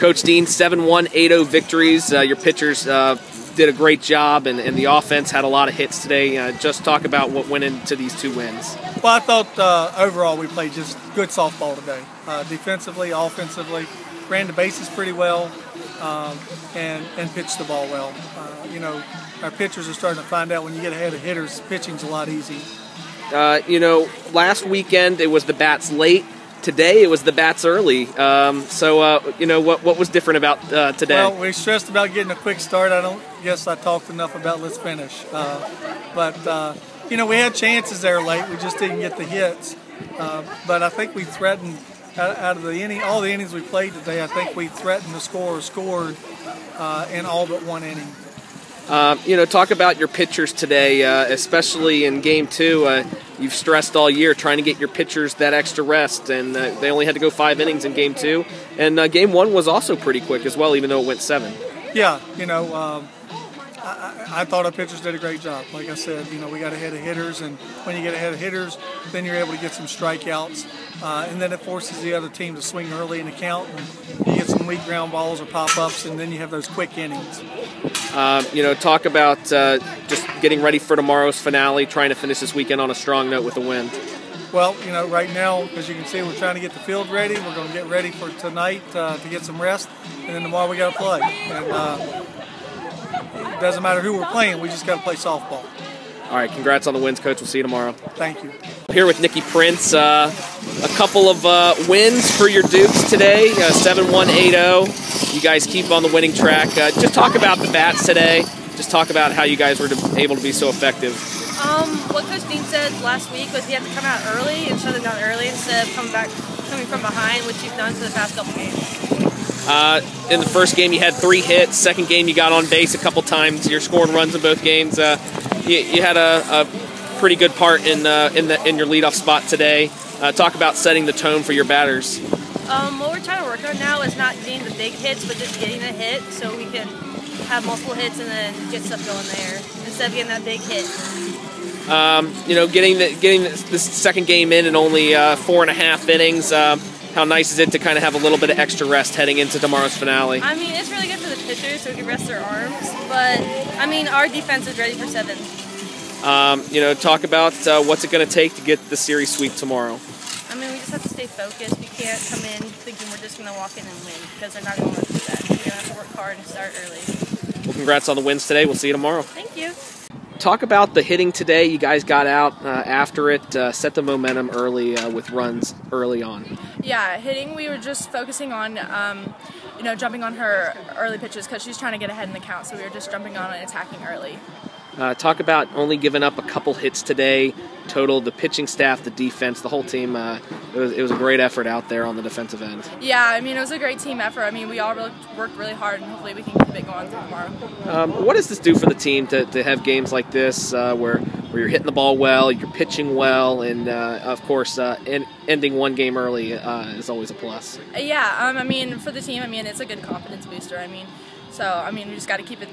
Coach Dean, 7-1, 8-0 victories. Your pitchers did a great job, and the offense had a lot of hits today. Just talk about what went into these 2 wins. Well, I thought overall we played just good softball today. Defensively, offensively, ran the bases pretty well, and pitched the ball well. You know, our pitchers are starting to find out when you get ahead of hitters, pitching's a lot easier. You know, last weekend it was the bats late. Today it was the bats early. You know, what was different about today? Well, we stressed about getting a quick start. I don't guess I talked enough about let's finish. You know, we had chances there late. We just didn't get the hits. But I think we threatened, out of the all the innings we played today, I think we threatened to score or scored in all but 1 inning. You know, talk about your pitchers today, especially in Game 2. You've stressed all year trying to get your pitchers that extra rest, and they only had to go 5 innings in Game 2. And Game 1 was also pretty quick as well, even though it went 7. Yeah, you know, I thought our pitchers did a great job. Like I said, you know, we got ahead of hitters, and when you get ahead of hitters, then you're able to get some strikeouts, and then it forces the other team to swing early in the count, and you get some weak ground balls or pop-ups, and then you have those quick innings. You know, talk about just getting ready for tomorrow's finale, trying to finish this weekend on a strong note with a win. Well, you know, right now, as you can see, we're trying to get the field ready. We're going to get ready for tonight to get some rest, and then tomorrow we got to play. And it doesn't matter who we're playing, we just got to play softball. All right, congrats on the wins, Coach. We'll see you tomorrow. Thank you. Here with Niki Prince. A couple of wins for your Dukes today, 7-1, 8-0. You guys keep on the winning track. Just talk about the bats today. Just talk about how you guys were able to be so effective. What Coach Dean said last week was you have to come out early and shut them down early instead of coming from behind, which you've done for the past couple games. In the first game, you had 3 hits. Second game, you got on base a couple times. You're scoring runs in both games. You had a pretty good part in your leadoff spot today. Talk about setting the tone for your batters. What we're trying to work on now is not getting the big hits, but just getting a hit so we can have multiple hits and then get stuff going there instead of getting that big hit. You know, getting the second game in only 4.5 innings. How nice is it to kind of have a little bit of extra rest heading into tomorrow's finale? I mean, it's really good for the pitchers so we can rest their arms, but I mean, our defense is ready for 7. You know, talk about what's it going to take to get the series sweep tomorrow. I mean, we just have to stay focused. We can't come in thinking we're just going to walk in and win because they're not going to let us do that. We're going to have to work hard and start early. Well, congrats on the wins today. We'll see you tomorrow. Thank you. Talk about the hitting today. You guys got out after it, set the momentum early with runs early on. Yeah, hitting, we were just focusing on, you know, jumping on her early pitches because she's trying to get ahead in the count, so we were just jumping on and attacking early. Talk about only giving up a couple hits today. Total, the pitching staff, the defense, the whole team. It was a great effort out there on the defensive end. Yeah, I mean, it was a great team effort. I mean, we all worked really hard, and hopefully we can keep it going through tomorrow. What does this do for the team to have games like this where you're hitting the ball well, you're pitching well, and of course, ending one game early is always a plus? Yeah, I mean, for the team, I mean, it's a good confidence booster. I mean, so I mean, we just got to keep it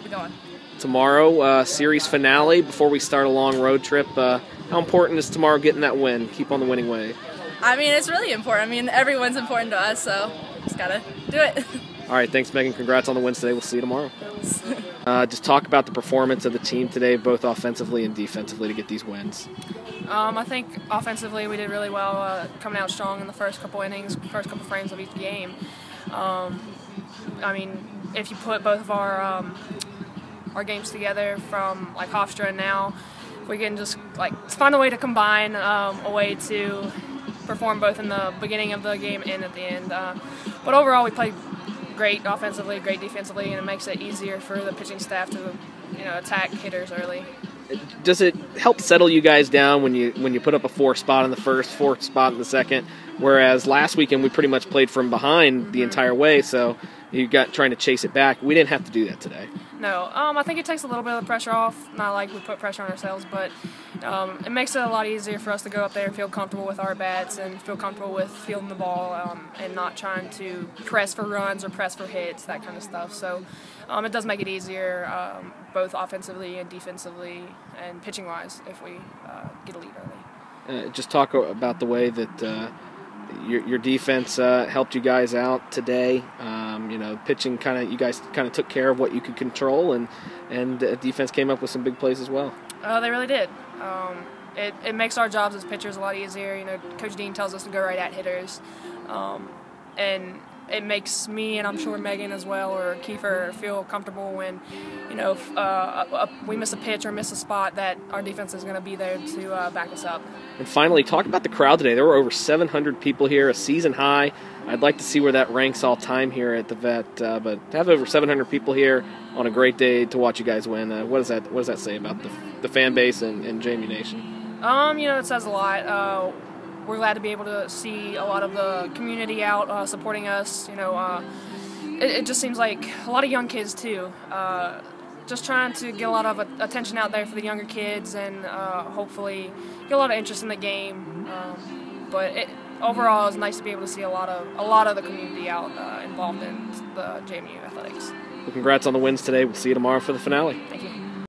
going. Tomorrow, series finale before we start a long road trip. How important is tomorrow getting that win? Keep on the winning way. I mean, it's really important. I mean, everyone's important to us, so just got to do it. All right, thanks, Megan. Congrats on the wins today. We'll see you tomorrow. Just talk about the performance of the team today, both offensively and defensively, to get these wins. I think offensively we did really well, coming out strong in the first couple innings, first couple frames of each game. I mean, if you put both of our games together from like Hofstra and now, we can just like find a way to combine a way to perform both in the beginning of the game and at the end. But overall, we played great offensively, great defensively, and it makes it easier for the pitching staff to, you know, attack hitters early. Does it help settle you guys down when you put up a 4 spot in the first, 4 spot in the second? Whereas last weekend we pretty much played from behind the entire way, so you got trying to chase it back. We didn't have to do that today. No, I think it takes a little bit of the pressure off. Not like we put pressure on ourselves, but it makes it a lot easier for us to go up there and feel comfortable with our bats and feel comfortable with fielding the ball and not trying to press for runs or press for hits, that kind of stuff. So it does make it easier, both offensively and defensively and pitching-wise, if we get a lead early. Just talk about the way that your defense helped you guys out today. Pitching you guys kind of took care of what you could control, and defense came up with some big plays as well. They really did. It makes our jobs as pitchers a lot easier. Coach Dean tells us to go right at hitters, and it makes me, and I'm sure Megan as well, or Kiefer, feel comfortable when, if we miss a pitch or miss a spot, that our defense is going to be there to back us up. And finally, talk about the crowd today. There were over 700 people here, a season high. I'd like to see where that ranks all time here at the Vet, but to have over 700 people here on a great day to watch you guys win, what does that say about the fan base and JMU Nation? It says a lot. We're glad to be able to see a lot of the community out supporting us. It just seems like a lot of young kids too. Just trying to get a lot of attention out there for the younger kids, and hopefully get a lot of interest in the game. But overall, it's nice to be able to see a lot of the community out involved in the JMU athletics. Well, congrats on the wins today. We'll see you tomorrow for the finale.